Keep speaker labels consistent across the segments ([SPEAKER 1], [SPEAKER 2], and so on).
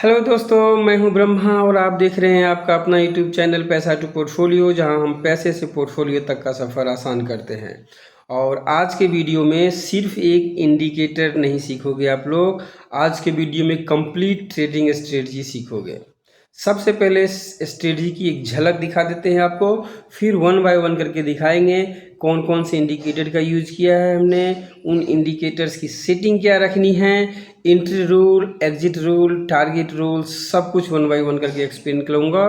[SPEAKER 1] Hello दोस्तों, मैं हूं ब्रह्मा और आप देख रहे हैं आपका अपना यूट्यूब चैनल पैसा टू पोर्टफोलियो, जहां हम पैसे से पोर्टफोलियो तक का सफ़र आसान करते हैं। और आज के वीडियो में सिर्फ एक इंडिकेटर नहीं सीखोगे आप लोग, आज के वीडियो में कंप्लीट ट्रेडिंग स्ट्रेटजी सीखोगे। सबसे पहले स्ट्रेटजी की एक झलक दिखा देते हैं आपको, फिर वन बाय वन करके दिखाएंगे कौन कौन से इंडिकेटर का यूज किया है हमने, उन इंडिकेटर्स की सेटिंग क्या रखनी है, entry rule, exit rule, target rule, सब कुछ वन बाय वन करके एक्सप्लेन करूँगा,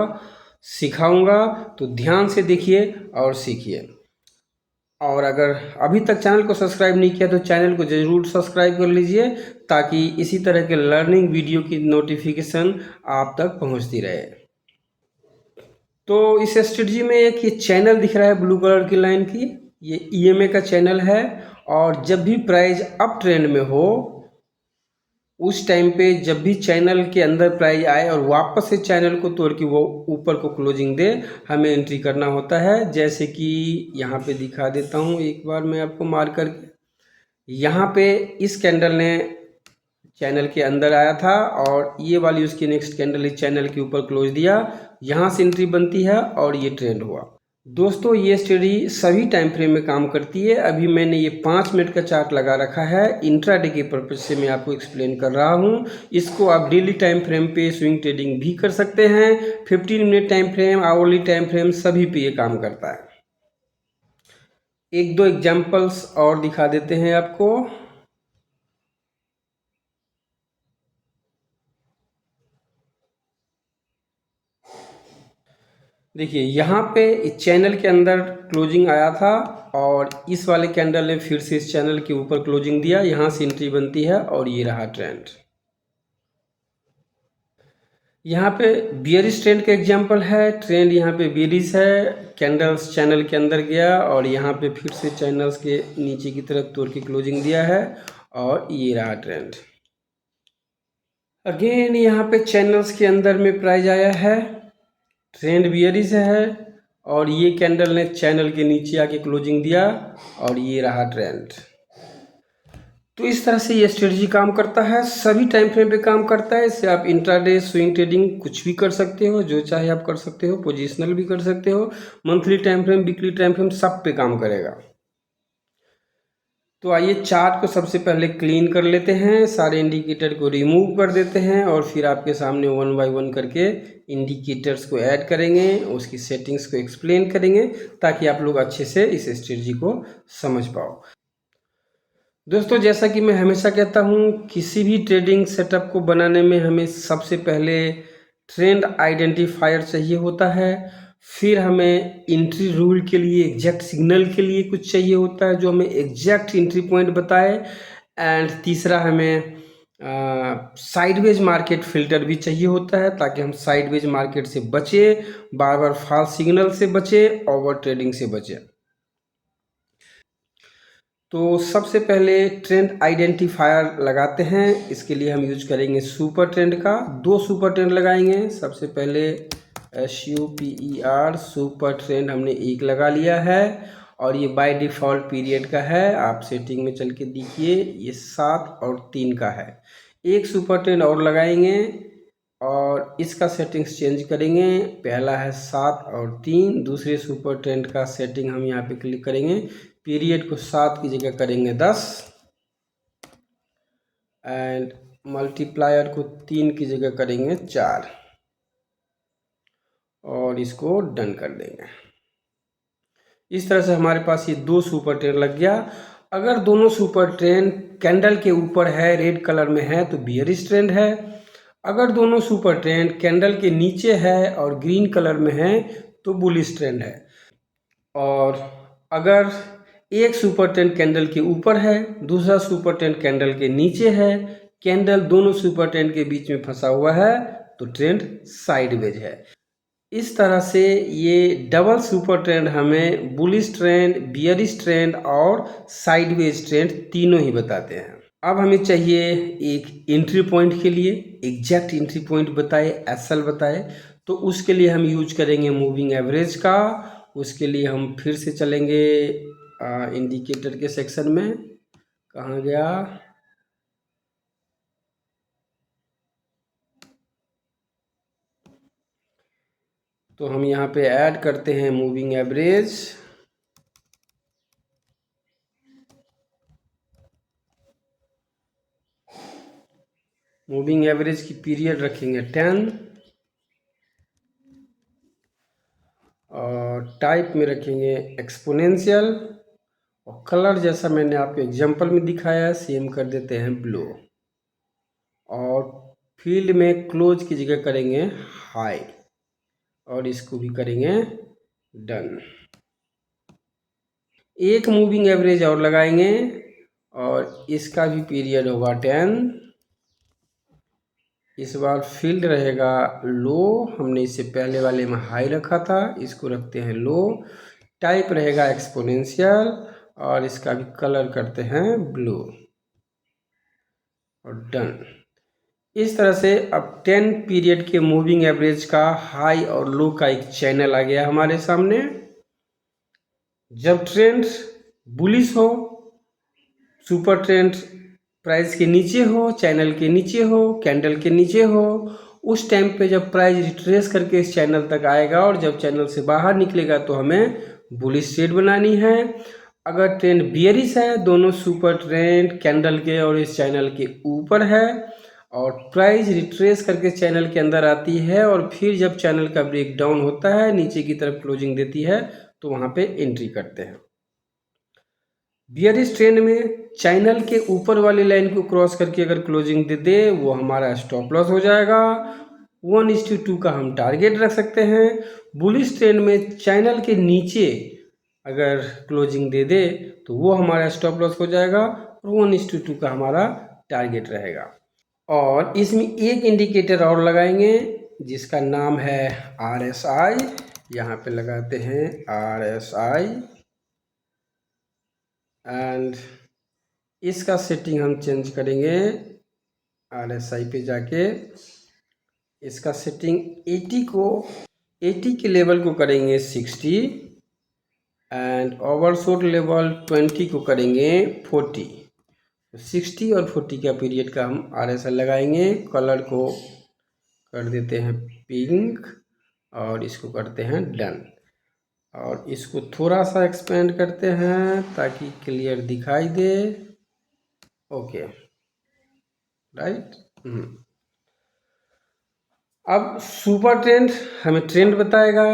[SPEAKER 1] सिखाऊंगा। तो ध्यान से देखिए और सीखिए। और अगर अभी तक चैनल को सब्सक्राइब नहीं किया तो चैनल को ज़रूर सब्सक्राइब कर लीजिए, ताकि इसी तरह के लर्निंग वीडियो की नोटिफिकेशन आप तक पहुंचती रहे। तो इस स्ट्रेटजी में एक ये चैनल दिख रहा है ब्लू कलर की लाइन की, ये ईएमए का चैनल है। और जब भी प्राइस अप ट्रेंड में हो, उस टाइम पे जब भी चैनल के अंदर प्राइस आए और वापस से चैनल को तोड़ के वो ऊपर को क्लोजिंग दे, हमें एंट्री करना होता है। जैसे कि यहाँ पे दिखा देता हूँ एक बार मैं आपको मार करके। यहाँ पे इस कैंडल ने चैनल के अंदर आया था और ये वाली उसकी नेक्स्ट कैंडल इस चैनल के ऊपर क्लोज दिया, यहाँ से एंट्री बनती है और ये ट्रेंड हुआ। दोस्तों, ये स्ट्रेटजी सभी टाइम फ्रेम में काम करती है। अभी मैंने ये 5 मिनट का चार्ट लगा रखा है, इंट्राडे के पर्पज से मैं आपको एक्सप्लेन कर रहा हूँ। इसको आप डेली टाइम फ्रेम पे स्विंग ट्रेडिंग भी कर सकते हैं, 15 minute time frame, hourly time frame, सभी पे ये काम करता है। एक दो एग्जाम्पल्स और दिखा देते हैं आपको। देखिए यहाँ पे चैनल के अंदर क्लोजिंग आया था और इस वाले कैंडल ने फिर से इस चैनल के ऊपर क्लोजिंग दिया, यहाँ से एंट्री बनती है और ये रहा ट्रेंड। यहाँ पे बियरिश ट्रेंड का एग्जांपल है, ट्रेंड यहाँ पे बियरिश है, कैंडल्स चैनल के अंदर गया और यहाँ पे फिर से चैनल्स के नीचे की तरफ तोड़ के क्लोजिंग दिया है और ये रहा ट्रेंड। अगेन यहाँ पे चैनल्स के अंदर में प्राइस आया है, ट्रेंड बियरिश है और ये कैंडल ने चैनल के नीचे आके क्लोजिंग दिया और ये रहा ट्रेंड। तो इस तरह से ये स्ट्रेटजी काम करता है, सभी टाइम फ्रेम पे काम करता है। इससे आप इंट्राडे स्विंग ट्रेडिंग कुछ भी कर सकते हो, जो चाहे आप कर सकते हो, पोजिशनल भी कर सकते हो, monthly time frame, weekly time frame, सब पे काम करेगा। तो आइए चार्ट को सबसे पहले क्लीन कर लेते हैं, सारे इंडिकेटर को रिमूव कर देते हैं और फिर आपके सामने वन बाय वन करके इंडिकेटर्स को ऐड करेंगे, उसकी सेटिंग्स को एक्सप्लेन करेंगे, ताकि आप लोग अच्छे से इस स्ट्रेटजी को समझ पाओ। दोस्तों, जैसा कि मैं हमेशा कहता हूँ, किसी भी ट्रेडिंग सेटअप को बनाने में हमें सबसे पहले ट्रेंड आइडेंटिफायर चाहिए होता है, फिर हमें एंट्री रूल के लिए, एग्जैक्ट सिग्नल के लिए कुछ चाहिए होता है जो हमें एग्जैक्ट एंट्री पॉइंट बताए, एंड तीसरा हमें साइडवेज मार्केट फिल्टर भी चाहिए होता है, ताकि हम साइडवेज मार्केट से बचे, बार बार फॉल्स सिग्नल से बचे, ओवर ट्रेडिंग से बचे। तो सबसे पहले ट्रेंड आइडेंटिफायर लगाते हैं। इसके लिए हम यूज करेंगे सुपर ट्रेंड का, 2 सुपर ट्रेंड लगाएंगे। सबसे पहले SUPER सुपर ट्रेंड हमने एक लगा लिया है और ये बाय डिफ़ॉल्ट पीरियड का है। आप सेटिंग में चल के देखिए, ये 7 और 3 का है। एक सुपर ट्रेंड और लगाएंगे और इसका सेटिंग्स चेंज करेंगे। पहला है 7 और 3, दूसरे सुपर ट्रेंड का सेटिंग हम यहाँ पे क्लिक करेंगे, पीरियड को 7 की जगह करेंगे 10 एंड मल्टीप्लायर को 3 की जगह करेंगे 4 और इसको डन कर देंगे। इस तरह से हमारे पास ये 2 सुपर ट्रेंड लग गया। अगर दोनों सुपर ट्रेंड कैंडल के ऊपर है, रेड कलर में है, तो बियरिश ट्रेंड है। अगर दोनों सुपर ट्रेंड कैंडल के नीचे है और ग्रीन कलर में है, तो बुलिश ट्रेंड है। और अगर एक सुपर ट्रेंड कैंडल के ऊपर है, दूसरा सुपर ट्रेंड कैंडल के नीचे है, कैंडल दोनों सुपर ट्रेंड के बीच में फंसा हुआ है, तो ट्रेंड साइडवेज है। इस तरह से ये डबल सुपर ट्रेंड हमें बुलिश ट्रेंड, बियरिश ट्रेंड और साइडवेज ट्रेंड तीनों ही बताते हैं। अब हमें चाहिए एक एंट्री पॉइंट के लिए एग्जैक्ट एंट्री पॉइंट बताए, SL बताए, तो उसके लिए हम यूज करेंगे मूविंग एवरेज का। उसके लिए हम फिर से चलेंगे इंडिकेटर के सेक्शन में, कहाँ गया, तो हम यहाँ पे ऐड करते हैं मूविंग एवरेज। मूविंग एवरेज की पीरियड रखेंगे 10 और टाइप में रखेंगे एक्सपोनेंशियल और कलर जैसा मैंने आपको एग्जांपल में दिखाया सेम कर देते हैं ब्लू और फील्ड में क्लोज की जगह करेंगे हाई और इसको भी करेंगे डन। एक मूविंग एवरेज और लगाएंगे और इसका भी पीरियड होगा 10। इस बार फील्ड रहेगा लो, हमने इससे पहले वाले में हाई रखा था, इसको रखते हैं लो। टाइप रहेगा एक्सपोनेंशियल और इसका भी कलर करते हैं ब्लू और डन। इस तरह से अब 10 पीरियड के मूविंग एवरेज का हाई और लो का एक चैनल आ गया हमारे सामने। जब ट्रेंड बुलिश हो, सुपर ट्रेंड प्राइस के नीचे हो, चैनल के नीचे हो, कैंडल के नीचे हो, उस टाइम पे जब प्राइस रिट्रेस करके इस चैनल तक आएगा और जब चैनल से बाहर निकलेगा तो हमें बुलिश ट्रेड बनानी है। अगर ट्रेंड बियरिश है, दोनों सुपर ट्रेंड कैंडल के और इस चैनल के ऊपर है और प्राइस रिट्रेस करके चैनल के अंदर आती है और फिर जब चैनल का ब्रेक डाउन होता है, नीचे की तरफ क्लोजिंग देती है, तो वहाँ पे एंट्री करते हैं। बियरिश ट्रेंड में चैनल के ऊपर वाली लाइन को क्रॉस करके अगर क्लोजिंग दे दे वो हमारा स्टॉप लॉस हो जाएगा। 1:2 का हम टारगेट रख सकते हैं। बुलिश ट्रेंड में चैनल के नीचे अगर क्लोजिंग दे दे तो वो हमारा स्टॉप लॉस हो जाएगा और 1:2 का हमारा टारगेट रहेगा। और इसमें एक इंडिकेटर और लगाएंगे जिसका नाम है RSI। यहाँ पे लगाते हैं RSI एंड इसका सेटिंग हम चेंज करेंगे। RSI पे जाके इसका सेटिंग 80 के लेवल को करेंगे 60 एंड ओवरशॉट लेवल 20 को करेंगे 40। 60 और 40 का पीरियड का हम RSI लगाएंगे। कलर को कर देते हैं पिंक और इसको करते हैं डन और इसको थोड़ा सा एक्सपेंड करते हैं ताकि क्लियर दिखाई दे। Okay right. अब सुपर ट्रेंड हमें ट्रेंड बताएगा,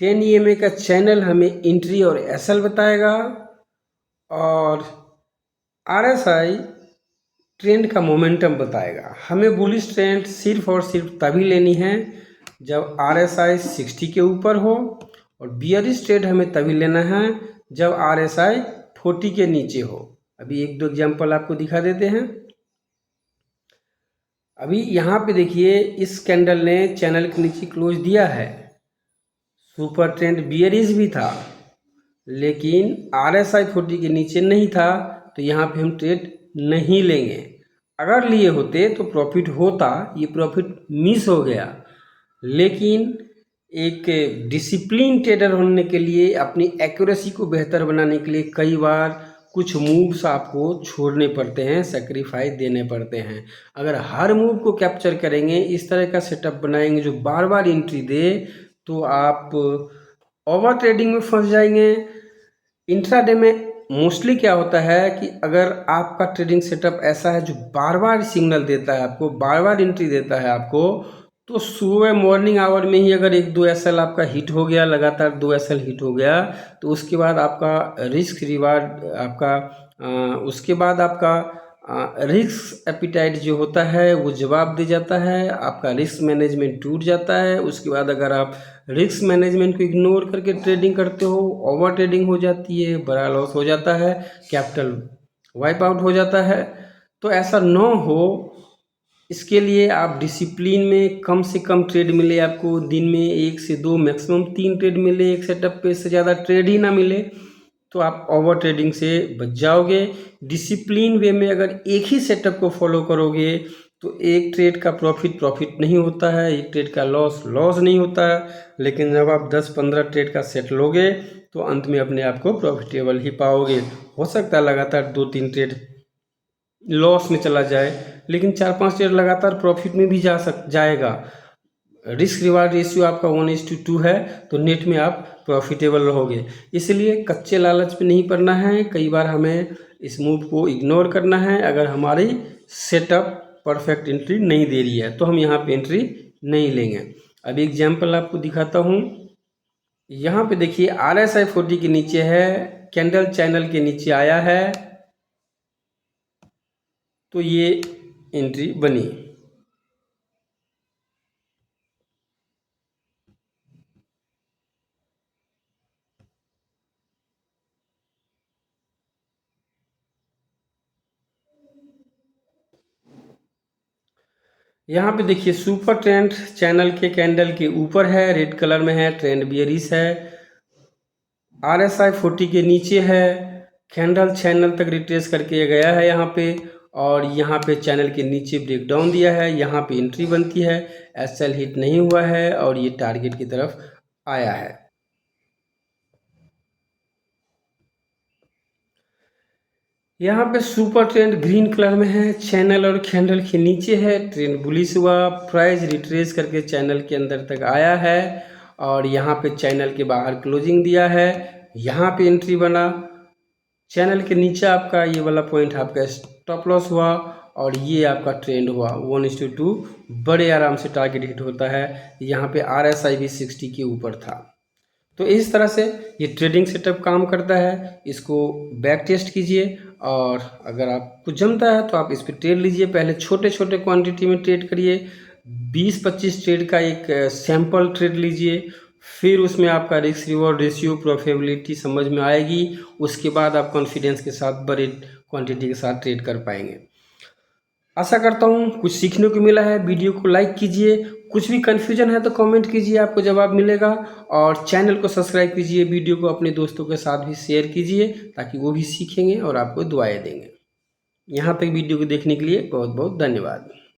[SPEAKER 1] 10 EMA का चैनल हमें एंट्री और SL बताएगा और RSI ट्रेंड का मोमेंटम बताएगा। हमें बुलिश ट्रेंड सिर्फ और सिर्फ तभी लेनी है जब RSI 60 के ऊपर हो और बियरिश ट्रेंड हमें तभी लेना है जब RSI 40 के नीचे हो। अभी एक दो एग्जांपल आपको दिखा देते हैं। अभी यहाँ पे देखिए इस कैंडल ने चैनल के नीचे क्लोज दिया है, सुपर ट्रेंड बियरिश भी था लेकिन RSI 40 के नीचे नहीं था, तो यहाँ पे हम ट्रेड नहीं लेंगे। अगर लिए होते तो प्रॉफिट होता, ये प्रॉफिट मिस हो गया। लेकिन एक डिसिप्लिन ट्रेडर होने के लिए, अपनी एक्यूरेसी को बेहतर बनाने के लिए कई बार कुछ मूव्स आपको छोड़ने पड़ते हैं, सेक्रीफाइस देने पड़ते हैं। अगर हर मूव को कैप्चर करेंगे, इस तरह का सेटअप बनाएंगे जो बार बार एंट्री दे, तो आप ओवर ट्रेडिंग में फंस जाएंगे। इंट्राडे में मोस्टली क्या होता है कि अगर आपका ट्रेडिंग सेटअप ऐसा है जो बार बार सिग्नल देता है आपको, बार बार एंट्री देता है आपको, तो सुबह मॉर्निंग आवर में ही अगर 1-2 SL आपका हिट हो गया, लगातार 2 SL हिट हो गया, तो उसके बाद आपका रिस्क रिवार्ड उसके बाद आपका रिस्क एपिटाइट जो होता है वो जवाब दे जाता है, आपका रिस्क मैनेजमेंट टूट जाता है। उसके बाद अगर आप रिस्क मैनेजमेंट को इग्नोर करके ट्रेडिंग करते हो, ओवर ट्रेडिंग हो जाती है, बड़ा लॉस हो जाता है, कैपिटल वाइप आउट हो जाता है। तो ऐसा ना हो, इसके लिए आप डिसिप्लिन में कम से कम ट्रेड मिले आपको, दिन में 1 से 2 मैक्सिमम 3 ट्रेड मिले एक सेटअप पे, इससे ज़्यादा ट्रेड ही ना मिले, तो आप ओवर ट्रेडिंग से बच जाओगे। डिसिप्लिन वे में अगर एक ही सेटअप को फॉलो करोगे तो एक ट्रेड का प्रॉफिट नहीं होता है, एक ट्रेड का लॉस नहीं होता है। लेकिन जब आप 10-15 ट्रेड का सेट लोगे तो अंत में अपने आप को प्रॉफिटेबल ही पाओगे। हो सकता है लगातार 2-3 ट्रेड लॉस में चला जाए, लेकिन 4-5 ट्रेड लगातार प्रॉफिट में भी जाएगा। रिस्क रिवार्ड रेशियो आपका 1:2 है, तो नेट में आप प्रॉफिटेबल रहोगे। इसलिए कच्चे लालच में नहीं पड़ना है। कई बार हमें इस मूव को इग्नोर करना है। अगर हमारी सेटअप परफेक्ट एंट्री नहीं दे रही है तो हम यहाँ पे एंट्री नहीं लेंगे। अब एग्जाम्पल आपको दिखाता हूँ। यहाँ पे देखिए RSI 40 के नीचे है, कैंडल चैनल के नीचे आया है, तो ये एंट्री बनी। यहाँ पे देखिए सुपर ट्रेंड चैनल के कैंडल के ऊपर है, रेड कलर में है, ट्रेंड बियरिश है। RSI 40 के नीचे है, कैंडल चैनल तक रिट्रेस करके गया है यहाँ पे, और यहाँ पे चैनल के नीचे ब्रेकडाउन दिया है, यहाँ पे एंट्री बनती है। SL हिट नहीं हुआ है और ये टारगेट की तरफ आया है। यहाँ पे सुपर ट्रेंड ग्रीन कलर में है, चैनल और कैंडल के नीचे है, ट्रेंड बुलिश हुआ, प्राइस रिट्रेस करके चैनल के अंदर तक आया है और यहाँ पे चैनल के बाहर क्लोजिंग दिया है। यहाँ पे एंट्री बना, चैनल के नीचे आपका ये वाला पॉइंट आपका स्टॉप लॉस हुआ और ये आपका ट्रेंड हुआ 1:2, बड़े आराम से टारगेट हिट होता है। यहाँ पे RSI भी 60 के ऊपर था। तो इस तरह से ये ट्रेडिंग सेटअप काम करता है। इसको बैक टेस्ट कीजिए और अगर आपको जमता है तो आप इस पर ट्रेड लीजिए। पहले छोटे छोटे क्वांटिटी में ट्रेड करिए, 20-25 ट्रेड का एक सैंपल ट्रेड लीजिए, फिर उसमें आपका रिस्क रिवॉर्ड रेशियो प्रॉफिटेबिलिटी समझ में आएगी। उसके बाद आप कॉन्फिडेंस के साथ बड़े क्वांटिटी के साथ ट्रेड कर पाएंगे। आशा करता हूँ कुछ सीखने को मिला है। वीडियो को लाइक कीजिए, कुछ भी कन्फ्यूजन है तो कमेंट कीजिए, आपको जवाब मिलेगा। और चैनल को सब्सक्राइब कीजिए, वीडियो को अपने दोस्तों के साथ भी शेयर कीजिए ताकि वो भी सीखेंगे और आपको दुआएं देंगे। यहाँ तक वीडियो को देखने के लिए बहुत बहुत धन्यवाद।